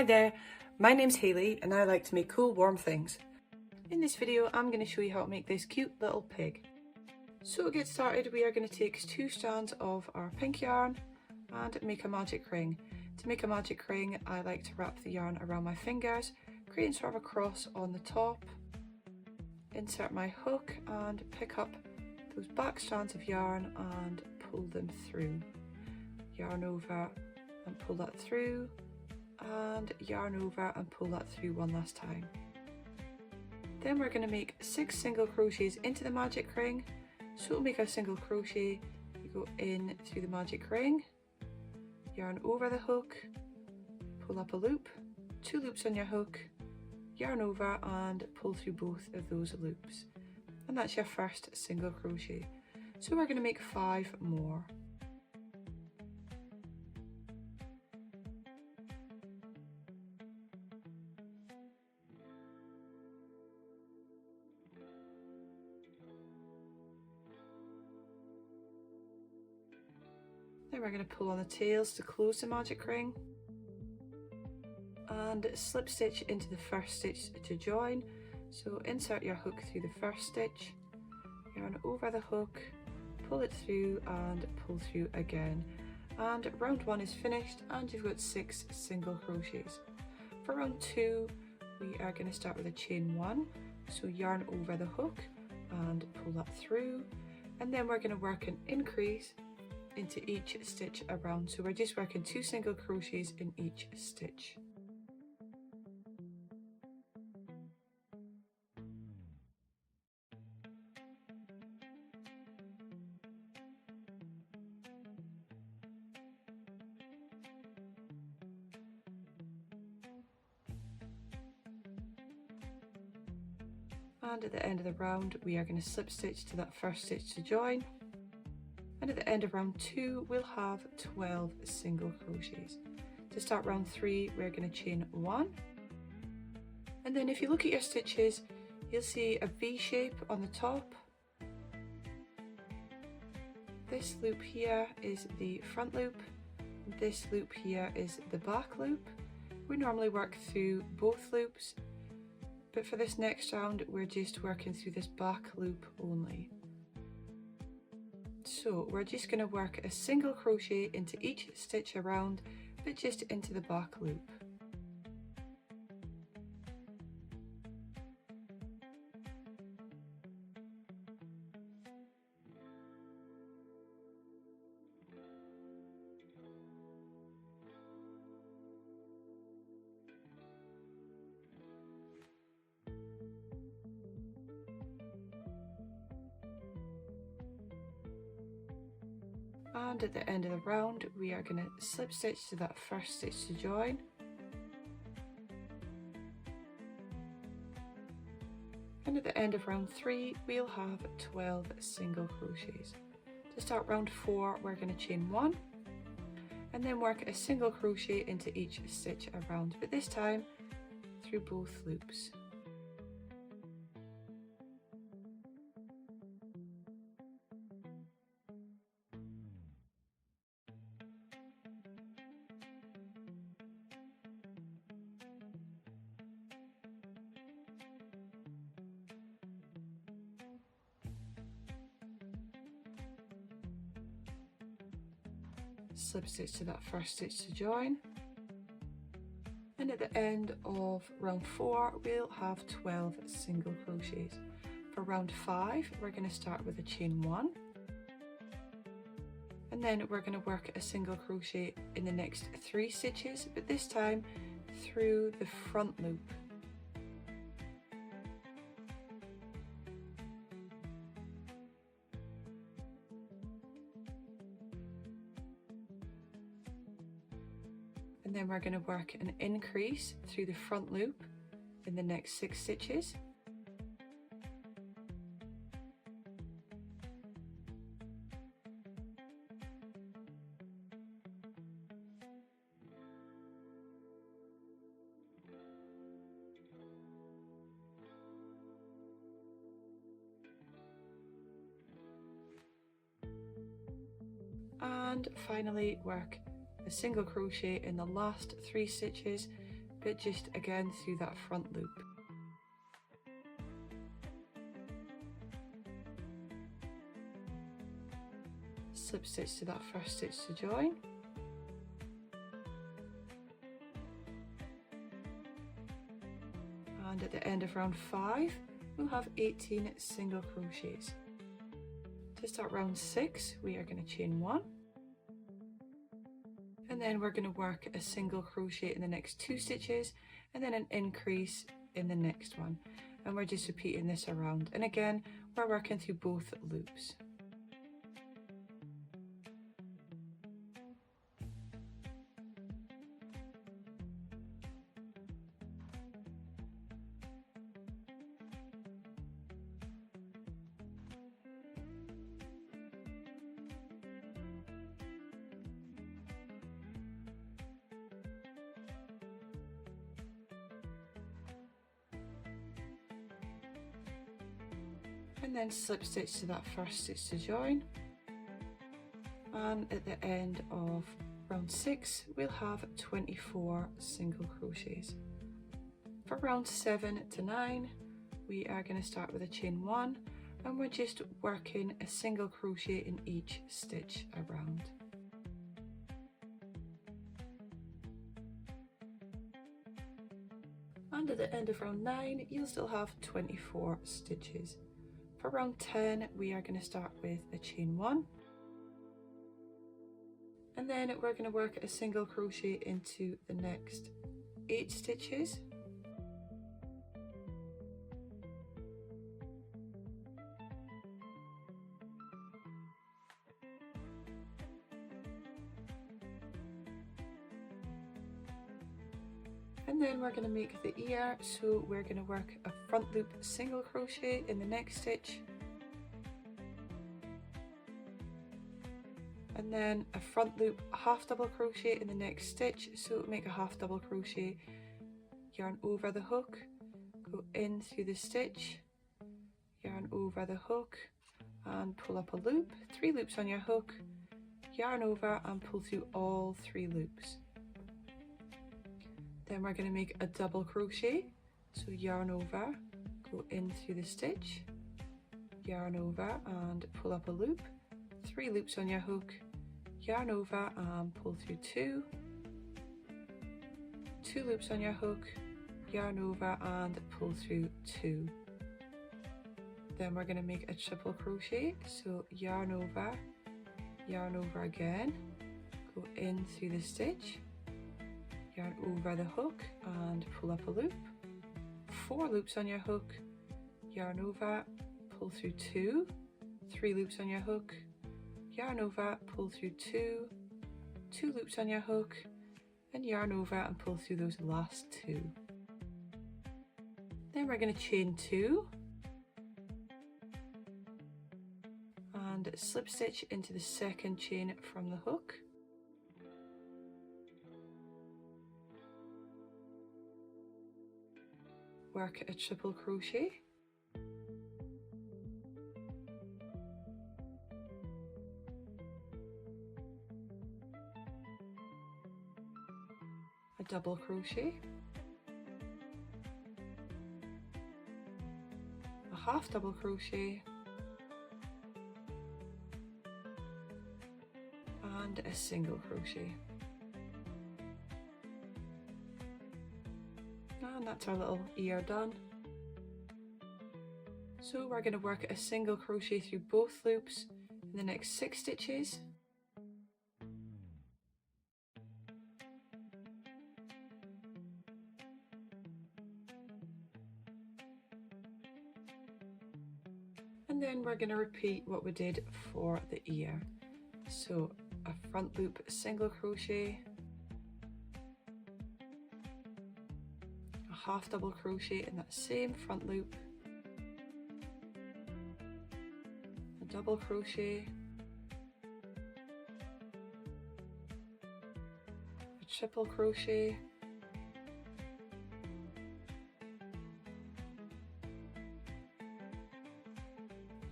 Hi there, my name's Hayley and I like to make cool warm things. In this video I'm going to show you how to make this cute little pig. So to get started we are going to take 2 strands of our pink yarn and make a magic ring. To make a magic ring I like to wrap the yarn around my fingers, create sort of a cross on the top, insert my hook and pick up those back strands of yarn and pull them through. Yarn over and pull that through, and yarn over and pull that through one last time. Then we're going to make 6 single crochets into the magic ring. So to make a single crochet, you go in through the magic ring, yarn over the hook, pull up a loop, 2 loops on your hook, yarn over and pull through both of those loops. And that's your first single crochet. So we're going to make 5 more. Then we're going to pull on the tails to close the magic ring and slip stitch into the first stitch to join. So insert your hook through the first stitch, yarn over the hook, pull it through and pull through again. And round 1 is finished and you've got 6 single crochets. For round 2 we are going to start with a chain 1, so yarn over the hook and pull that through, and then we're going to work an increase into each stitch around, so we're just working 2 single crochets in each stitch. And at the end of the round we are going to slip stitch to that first stitch to join, and at the end of round 2 we'll have 12 single crochets. To start round 3 we're going to chain 1, and then if you look at your stitches you'll see a V shape on the top. This loop here is the front loop, this loop here is the back loop. We normally work through both loops, but for this next round we're just working through this back loop only. So we're just going to work a single crochet into each stitch around, but just into the back loop. And at the end of the round we are going to slip stitch to that first stitch to join, and at the end of round 3 we'll have 12 single crochets. To start round 4 we're going to chain 1 and then work a single crochet into each stitch around, but this time through both loops. Slip stitch to that first stitch to join, and at the end of round 4 we'll have 12 single crochets. For round 5 we're going to start with a chain 1, and then we're going to work a single crochet in the next 3 stitches, but this time through the front loop. And then we're going to work an increase through the front loop in the next 6 stitches. And finally work a single crochet in the last 3 stitches but just again through that front loop. Slip stitch to that first stitch to join, and at the end of round 5 we'll have 18 single crochets. To start round 6 we are going to chain 1, and then we're going to work a single crochet in the next 2 stitches and then an increase in the next one, and we're just repeating this around, and again we're working through both loops. And then slip stitch to that first stitch to join, and at the end of round 6 we'll have 24 single crochets. For round 7 to 9 we are going to start with a chain 1, and we're just working a single crochet in each stitch around. And at the end of round 9 you'll still have 24 stitches. For round 10 we are going to start with a chain 1, and then we're going to work a single crochet into the next 8 stitches, and then we're going to make the ear, so we're going to work a front loop single crochet in the next stitch, and then a front loop half double crochet in the next stitch, so make a half double crochet, yarn over the hook, go in through the stitch, yarn over the hook and pull up a loop, 3 loops on your hook, yarn over and pull through all 3 loops. Then we're going to make a double crochet, so yarn over, go in through the stitch, yarn over and pull up a loop, 3 loops on your hook, yarn over and pull through 2, 2 loops on your hook, yarn over and pull through 2. Then we're going to make a triple crochet, so yarn over again, go in through the stitch, yarn over the hook and pull up a loop, 4 loops on your hook, yarn over, pull through 2, 3 loops on your hook, yarn over, pull through 2, 2 loops on your hook, and yarn over and pull through those last 2. Then we're going to chain 2 and slip stitch into the second chain from the hook, work a triple crochet, a double crochet, a half double crochet, and a single crochet. And that's our little ear done. So we're going to work a single crochet through both loops in the next 6 stitches, and then we're going to repeat what we did for the ear. So a front loop single crochet, a half double crochet in that same front loop, a double crochet, a triple crochet,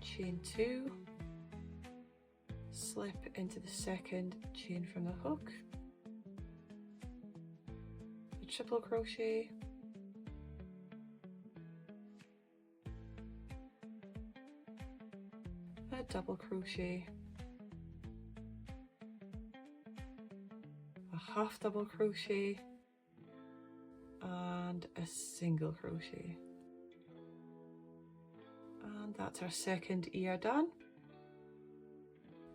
chain 2, slip into the second chain from the hook, a triple crochet, a double crochet, a half double crochet, and a single crochet. And that's our second ear done.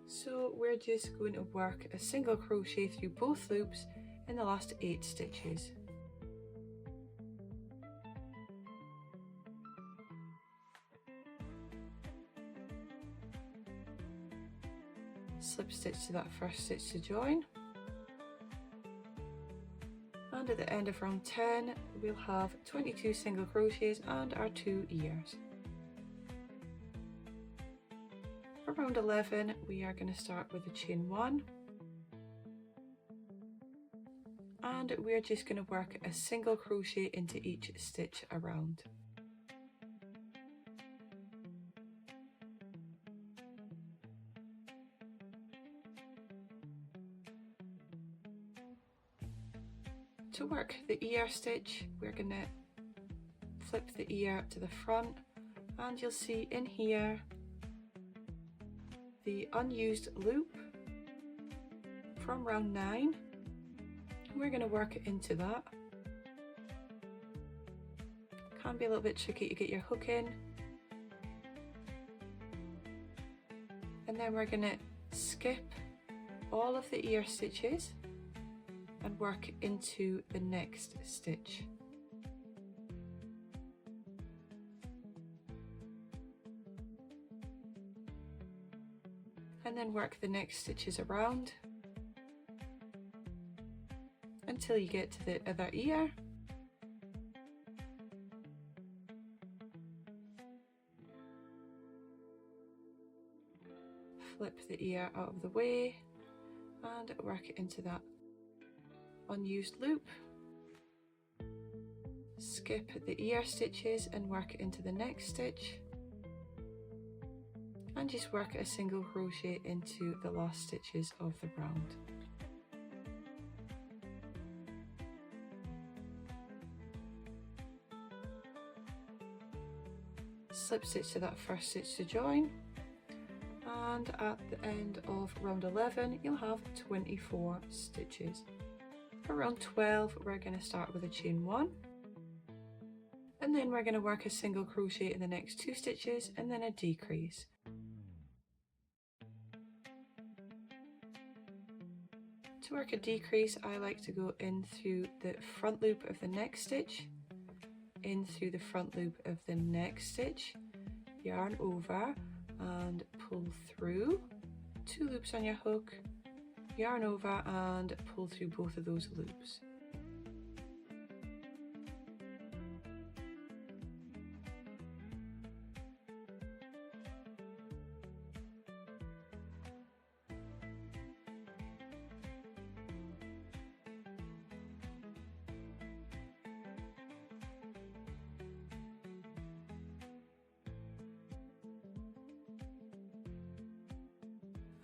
So we're just going to work a single crochet through both loops in the last 8 stitches. Slip stitch to that first stitch to join, and at the end of round 10 we'll have 22 single crochets and our 2 ears. For round 11 we are going to start with a chain 1, and we're just going to work a single crochet into each stitch around. To work the ear stitch, we're going to flip the ear to the front, and you'll see in here the unused loop from round 9. We're going to work into that. Can be a little bit tricky to get your hook in, and then we're going to skip all of the ear stitches and work into the next stitch. And then work the next stitches around until you get to the other ear. Flip the ear out of the way and work into that unused loop. Skip the ear stitches and work into the next stitch, and just work a single crochet into the last stitches of the round. Slip stitch to that first stitch to join, and at the end of round 11 you'll have 24 stitches. For round 12 we're going to start with a chain 1, and then we're going to work a single crochet in the next 2 stitches and then a decrease. To work a decrease, I like to go in through the front loop of the next stitch, in through the front loop of the next stitch, yarn over and pull through, 2 loops on your hook, yarn over and pull through both of those loops.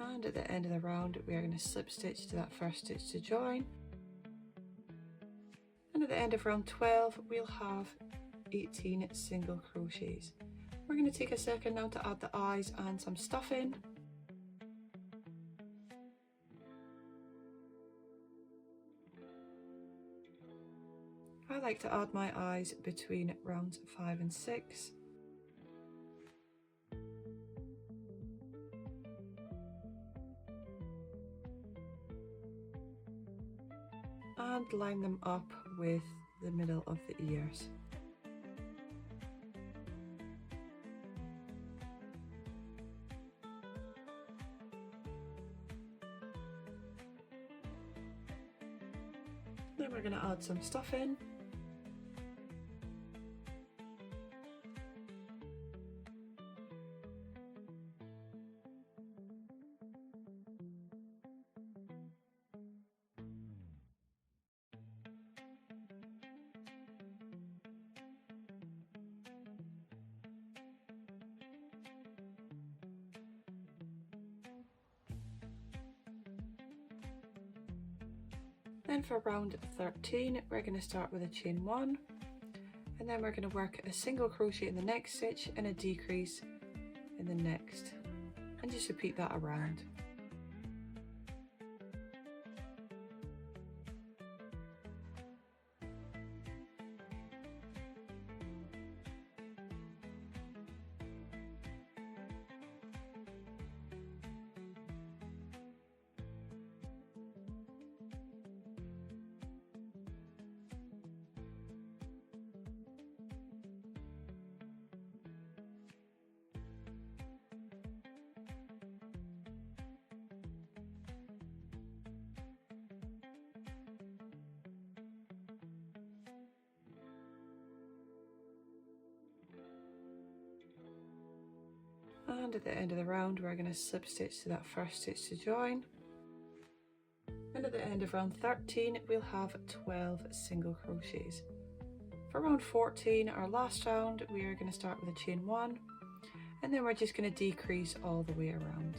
And at the end of the round we are going to slip stitch to that first stitch to join, and at the end of round 12 we'll have 18 single crochets. We're going to take a second now to add the eyes and some stuffing. I like to add my eyes between rounds 5 and 6. And line them up with the middle of the ears. Then we're going to add some stuffing. Then for round 13 we're going to start with a chain 1, and then we're going to work a single crochet in the next stitch and a decrease in the next, and just repeat that around. And at the end of the round we're going to slip stitch to that first stitch to join, and at the end of round 13 we'll have 12 single crochets. For round 14, our last round, we are going to start with a chain 1, and then we're just going to decrease all the way around.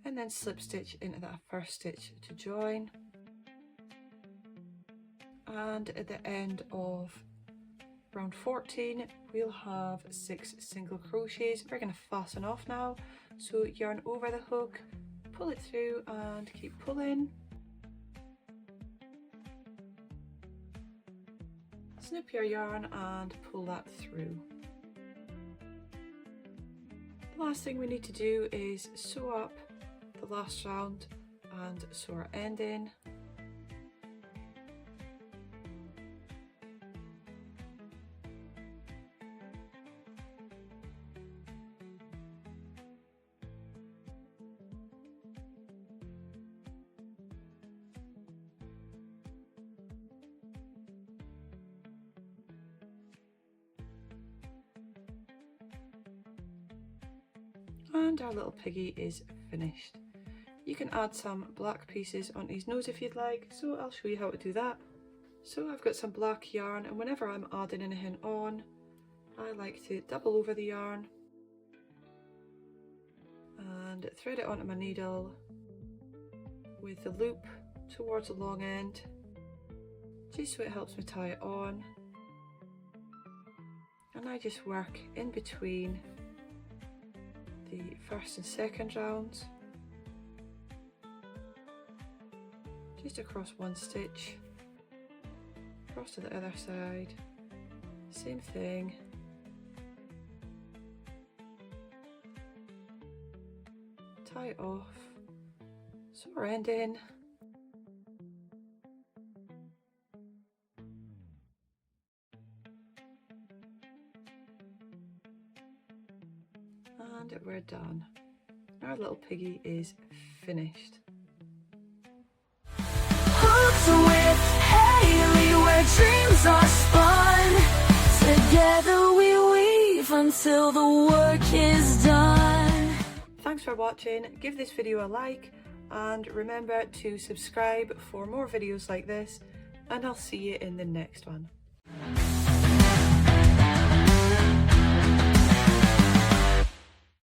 And then slip stitch into that first stitch to join, and at the end of round 14 we'll have 6 single crochets. We're going to fasten off now, so yarn over the hook, pull it through and keep pulling. Snip your yarn and pull that through. The last thing we need to do is sew up the last round and sew our end in. And our little piggy is finished. You can add some black pieces onto his nose if you'd like, so I'll show you how to do that. So I've got some black yarn, and whenever I'm adding anything on, I like to double over the yarn and thread it onto my needle with the loop towards the long end, just so it helps me tie it on. And I just work in between the first and second rounds, just across one stitch, across to the other side, same thing, tie it off, sew our end in, and we're done. Our little piggy is finished. With Haley, where dreams are spun, together we weave until the work is done. Thanks for watching. Give this video a like and remember to subscribe for more videos like this, and I'll see you in the next one.